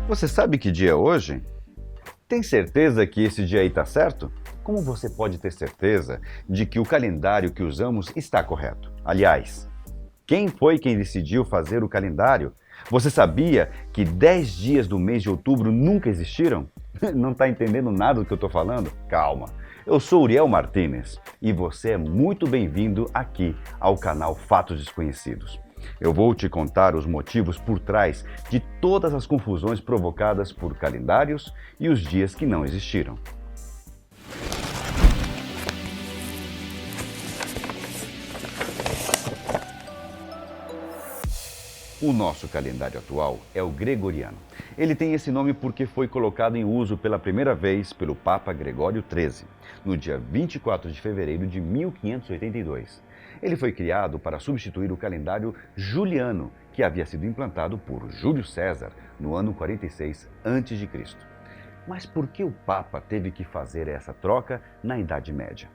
Você sabe que dia é hoje? Tem certeza que esse dia aí está certo? Como você pode ter certeza de que o calendário que usamos está correto? Aliás, quem foi quem decidiu fazer o calendário? Você sabia que 10 dias do mês de outubro nunca existiram? Não está entendendo nada do que eu estou falando? Calma. Eu sou Uriel Martínez e você é muito bem-vindo aqui ao canal Fatos Desconhecidos. Eu vou te contar os motivos por trás de todas as confusões provocadas por calendários e os dias que não existiram. O nosso calendário atual é o gregoriano. Ele tem esse nome porque foi colocado em uso pela primeira vez pelo Papa Gregório XIII, no dia 24 de fevereiro de 1582. Ele foi criado para substituir o calendário juliano, que havia sido implantado por Júlio César no ano 46 a.C. Mas por que o Papa teve que fazer essa troca na Idade Média?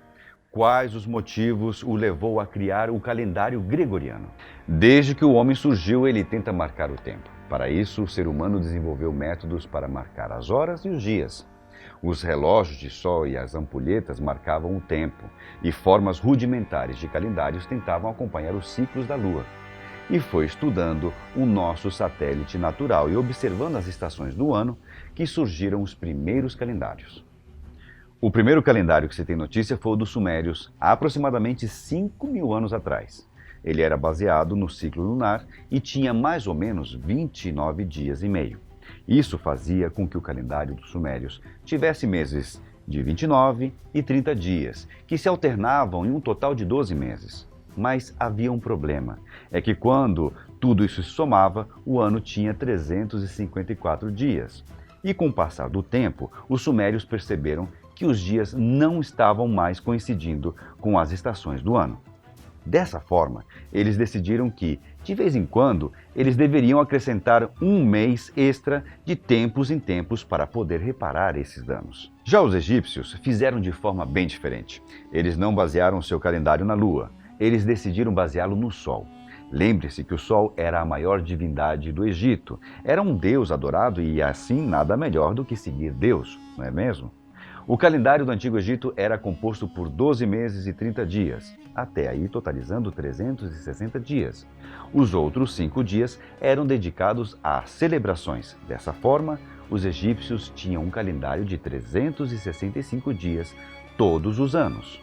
Quais os motivos o levou a criar o calendário gregoriano? Desde que o homem surgiu, ele tenta marcar o tempo. Para isso, o ser humano desenvolveu métodos para marcar as horas e os dias. Os relógios de sol e as ampulhetas marcavam o tempo, e formas rudimentares de calendários tentavam acompanhar os ciclos da Lua. E foi estudando o nosso satélite natural e observando as estações do ano que surgiram os primeiros calendários. O primeiro calendário que se tem notícia foi o dos Sumérios, há aproximadamente 5.000 anos atrás. Ele era baseado no ciclo lunar e tinha mais ou menos 29 dias e meio. Isso fazia com que o calendário dos Sumérios tivesse meses de 29 e 30 dias, que se alternavam em um total de 12 meses. Mas havia um problema, é que quando tudo isso se somava, o ano tinha 354 dias. E com o passar do tempo, os sumérios perceberam que os dias não estavam mais coincidindo com as estações do ano. Dessa forma, eles decidiram que, de vez em quando, eles deveriam acrescentar um mês extra de tempos em tempos para poder reparar esses danos. Já os egípcios fizeram de forma bem diferente. Eles não basearam seu calendário na lua, eles decidiram baseá-lo no sol. Lembre-se que o Sol era a maior divindade do Egito. Era um deus adorado e, assim, nada melhor do que seguir Deus, não é mesmo? O calendário do Antigo Egito era composto por 12 meses e 30 dias, até aí totalizando 360 dias. Os outros 5 dias eram dedicados a celebrações. Dessa forma, os egípcios tinham um calendário de 365 dias todos os anos.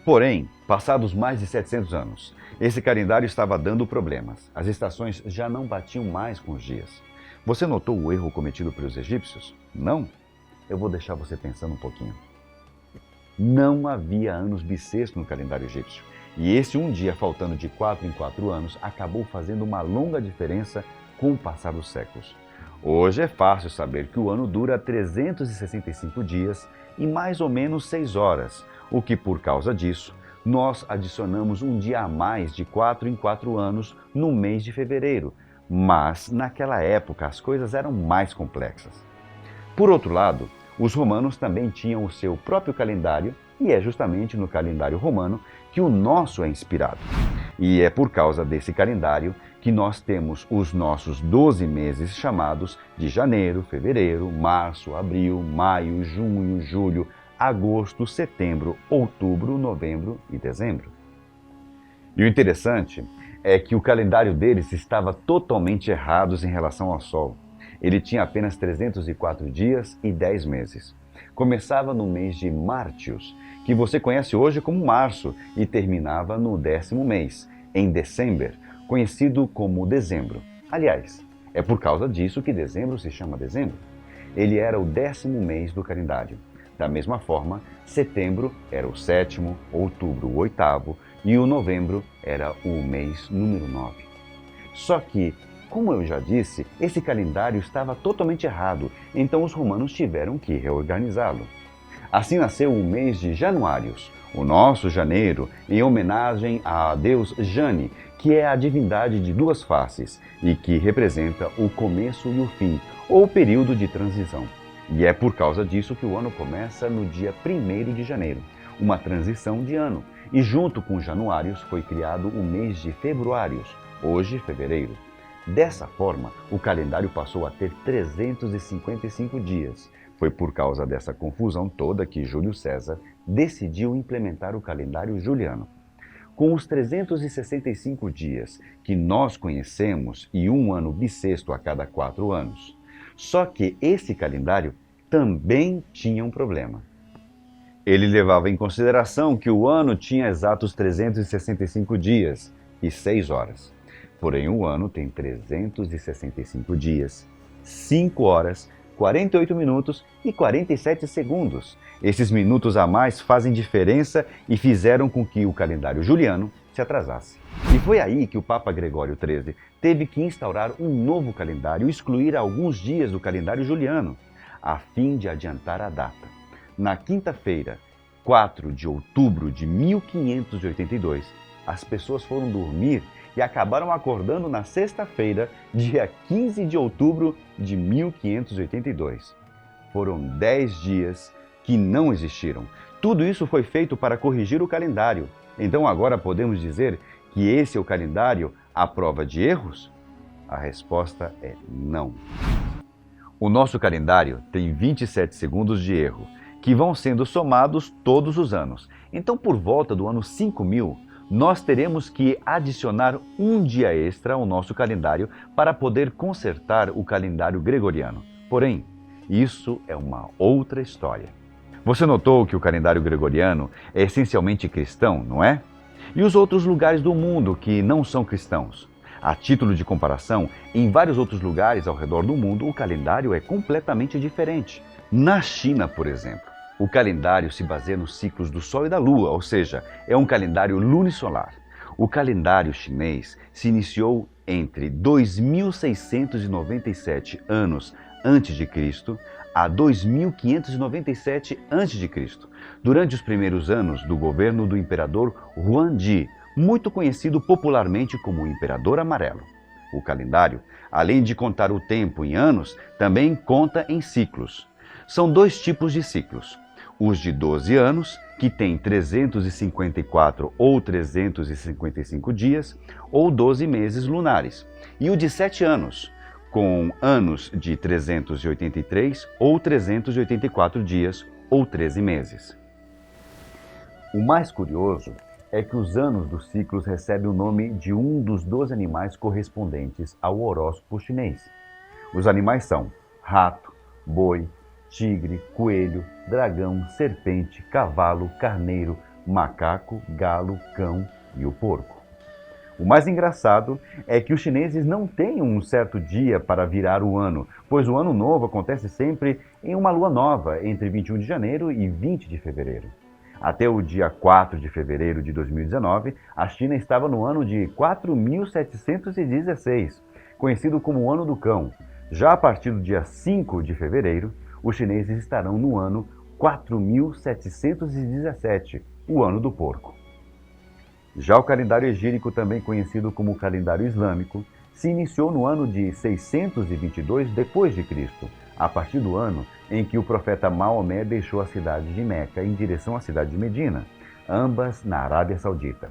Porém, passados mais de 700 anos, esse calendário estava dando problemas. As estações já não batiam mais com os dias. Você notou o erro cometido pelos egípcios? Não? Eu vou deixar você pensando um pouquinho. Não havia anos bissextos no calendário egípcio. E esse um dia faltando de 4 em 4 anos acabou fazendo uma longa diferença com o passar dos séculos. Hoje é fácil saber que o ano dura 365 dias e mais ou menos 6 horas, o que por causa disso, nós adicionamos um dia a mais de 4 em 4 anos no mês de fevereiro. Mas naquela época as coisas eram mais complexas. Por outro lado, os romanos também tinham o seu próprio calendário e é justamente no calendário romano que o nosso é inspirado. E é por causa desse calendário que nós temos os nossos 12 meses chamados de janeiro, fevereiro, março, abril, maio, junho, julho, agosto, setembro, outubro, novembro e dezembro. E o interessante é que o calendário deles estava totalmente errado em relação ao Sol. Ele tinha apenas 304 dias e 10 meses. Começava no mês de Mártios, que você conhece hoje como março, e terminava no 10º mês, em December, conhecido como dezembro. Aliás, é por causa disso que dezembro se chama dezembro. Ele era o 10º mês do calendário. Da mesma forma, setembro era o 7º, outubro o 8º e o novembro era o mês número 9. Só que, como eu já disse, esse calendário estava totalmente errado, então os romanos tiveram que reorganizá-lo. Assim nasceu o mês de Januários, o nosso janeiro, em homenagem a deus Jane, que é a divindade de duas faces e que representa o começo e o fim, ou o período de transição. E é por causa disso que o ano começa no dia 1º de janeiro, uma transição de ano. E junto com Januários foi criado o mês de Februários, hoje fevereiro. Dessa forma, o calendário passou a ter 355 dias. Foi por causa dessa confusão toda que Júlio César decidiu implementar o calendário juliano. Com os 365 dias que nós conhecemos e um ano bissexto a cada 4 anos. Só que esse calendário também tinha um problema. Ele levava em consideração que o ano tinha exatos 365 dias e 6 horas. Porém, o ano tem 365 dias, 5 horas, 48 minutos e 47 segundos. Esses minutos a mais fazem diferença e fizeram com que o calendário juliano se atrasasse. E foi aí que o Papa Gregório XIII teve que instaurar um novo calendário e excluir alguns dias do calendário juliano, a fim de adiantar a data. Na quinta-feira, 4 de outubro de 1582, as pessoas foram dormir e acabaram acordando na sexta-feira, dia 15 de outubro de 1582. Foram 10 dias que não existiram. Tudo isso foi feito para corrigir o calendário. Então agora podemos dizer que esse é o calendário à prova de erros? A resposta é não. O nosso calendário tem 27 segundos de erro, que vão sendo somados todos os anos. Então, por volta do ano 5000, nós teremos que adicionar um dia extra ao nosso calendário para poder consertar o calendário gregoriano. Porém, isso é uma outra história. Você notou que o calendário gregoriano é essencialmente cristão, não é? E os outros lugares do mundo que não são cristãos? A título de comparação, em vários outros lugares ao redor do mundo, o calendário é completamente diferente. Na China, por exemplo, o calendário se baseia nos ciclos do Sol e da Lua, ou seja, é um calendário lunisolar. O calendário chinês se iniciou entre 2697 anos antes de Cristo a 2597 a.C., durante os primeiros anos do governo do imperador Huangdi, muito conhecido popularmente como o Imperador Amarelo. O calendário, além de contar o tempo em anos, também conta em ciclos. São dois tipos de ciclos. Os de 12 anos, que têm 354 ou 355 dias, ou 12 meses lunares, e o de 7 anos, com anos de 383 ou 384 dias, ou 13 meses. O mais curioso é que os anos dos ciclos recebem o nome de um dos 12 animais correspondentes ao horóscopo chinês. Os animais são rato, boi, tigre, coelho, dragão, serpente, cavalo, carneiro, macaco, galo, cão e o porco. O mais engraçado é que os chineses não têm um certo dia para virar o ano, pois o ano novo acontece sempre em uma lua nova, entre 21 de janeiro e 20 de fevereiro. Até o dia 4 de fevereiro de 2019, a China estava no ano de 4716, conhecido como o Ano do Cão. Já a partir do dia 5 de fevereiro, os chineses estarão no ano 4717, o Ano do Porco. Já o calendário egírico, também conhecido como calendário islâmico, se iniciou no ano de 622 d.C., a partir do ano em que o profeta Maomé deixou a cidade de Meca em direção à cidade de Medina, ambas na Arábia Saudita.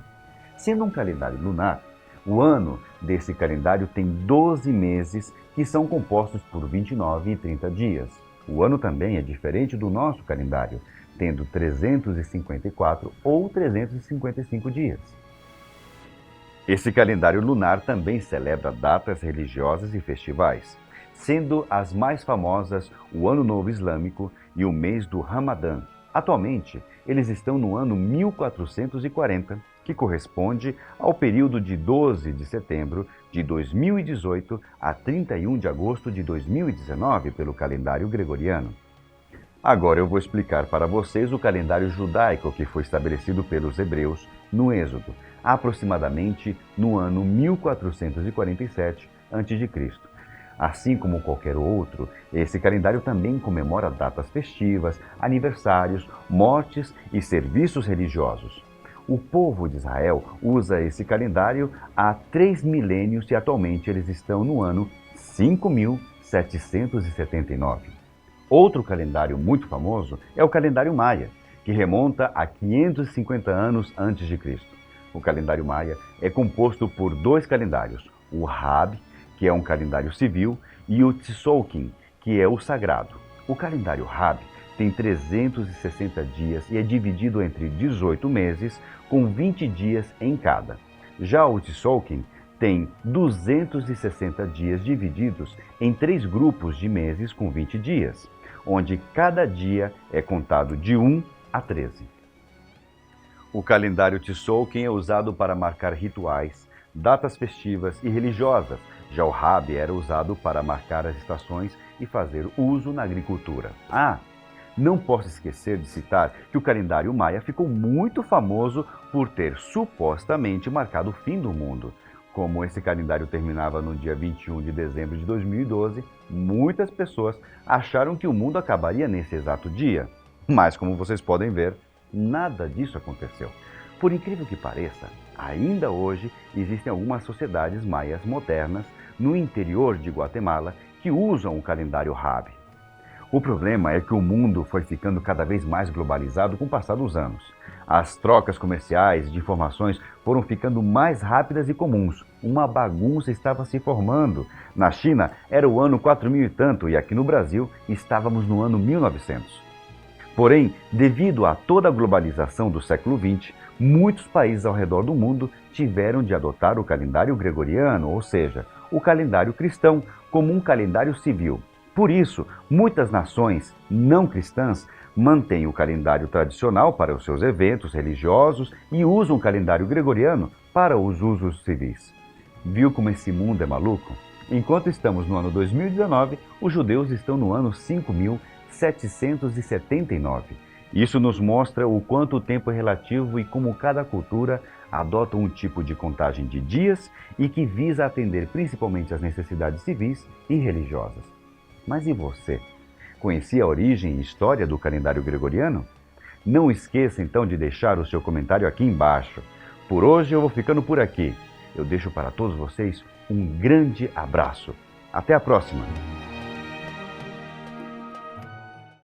Sendo um calendário lunar, o ano desse calendário tem 12 meses que são compostos por 29 e 30 dias. O ano também é diferente do nosso calendário, tendo 354 ou 355 dias. Esse calendário lunar também celebra datas religiosas e festivais, sendo as mais famosas o Ano Novo Islâmico e o mês do Ramadã. Atualmente, eles estão no ano 1440, que corresponde ao período de 12 de setembro de 2018 a 31 de agosto de 2019 pelo calendário gregoriano. Agora eu vou explicar para vocês o calendário judaico que foi estabelecido pelos hebreus no Êxodo, aproximadamente no ano 1447 a.C. Assim como qualquer outro, esse calendário também comemora datas festivas, aniversários, mortes e serviços religiosos. O povo de Israel usa esse calendário há 3 milênios e atualmente eles estão no ano 5779. Outro calendário muito famoso é o calendário maia, que remonta a 550 anos antes de Cristo. O calendário maia é composto por 2 calendários, o Hab, que é um calendário civil, e o Tzolk'in, que é o sagrado. O calendário Hab tem 360 dias e é dividido entre 18 meses, com 20 dias em cada. Já o Tzolk'in tem 260 dias divididos em 3 grupos de meses com 20 dias, onde cada dia é contado de 1 a 13. O calendário Tzolk'in é usado para marcar rituais, datas festivas e religiosas. Já o Hab era usado para marcar as estações e fazer uso na agricultura. Não posso esquecer de citar que o calendário maia ficou muito famoso por ter supostamente marcado o fim do mundo. Como esse calendário terminava no dia 21 de dezembro de 2012, muitas pessoas acharam que o mundo acabaria nesse exato dia. Mas, como vocês podem ver, nada disso aconteceu. Por incrível que pareça, ainda hoje existem algumas sociedades maias modernas no interior de Guatemala que usam o calendário Hab. O problema é que o mundo foi ficando cada vez mais globalizado com o passar dos anos. As trocas comerciais de informações foram ficando mais rápidas e comuns. Uma bagunça estava se formando. Na China era o ano 4000 e tanto e aqui no Brasil estávamos no ano 1900. Porém, devido a toda a globalização do século XX, muitos países ao redor do mundo tiveram de adotar o calendário gregoriano, ou seja, o calendário cristão, como um calendário civil. Por isso, muitas nações não cristãs mantêm o calendário tradicional para os seus eventos religiosos e usam o calendário gregoriano para os usos civis. Viu como esse mundo é maluco? Enquanto estamos no ano 2019, os judeus estão no ano 5779. Isso nos mostra o quanto o tempo é relativo e como cada cultura adota um tipo de contagem de dias e que visa atender principalmente às necessidades civis e religiosas. Mas e você? Conhecia a origem e história do calendário gregoriano? Não esqueça então de deixar o seu comentário aqui embaixo. Por hoje eu vou ficando por aqui. Eu deixo para todos vocês um grande abraço. Até a próxima!